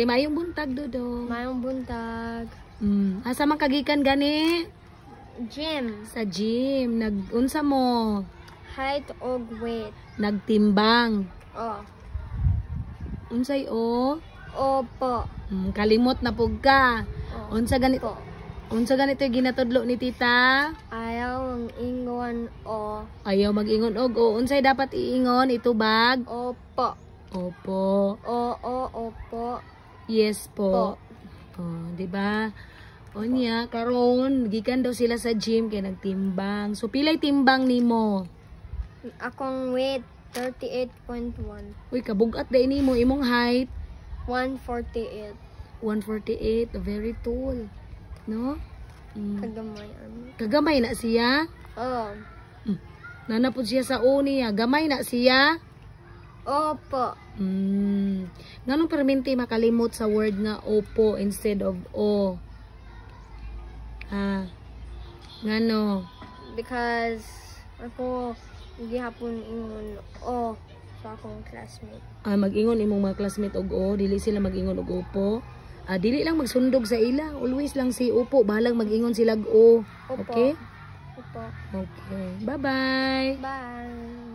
Say mayong buntag, Dudong. Mayong buntag. Asa man kagikan gani? Gym. Sa gym. Unsa mo? Height og weight. Nagtimbang. Oh. Unsay o? Opo. Kalimot na pug ka. Oh. Unsa ganito? Unsa ganito yung ginatudlo ni tita? Ayaw ang ingon o. Ayaw mag-ingon og o. Unsay dapat iingon? Itubag? Opo. Opo. Oo, opo. Yes po. Po. Oh, di ba? Onya, karon gikan daw sila sa gym kay nagtimbang. So pilay timbang nimo? Akong weight 38.1. Uy, kabugat dai nimo imong height 148. 148, very tall. No? Kagamay ano. Kagamay na siya. Oh. Nanapod siya sa uni, gamay na siya. Opo. Nganong perminti makalimot sa word nga opo instead of o? Ngano? Because ako gihapon ingon o sa akong classmate. Mag-ingon imong mga classmate og o, dili sila mag-ingon og opo. Dili lang magsundog sa ila, always lang si opo, bahalang mag-ingon sila og o. Opo. Okay? Opo. Okay. Bye-bye. Bye.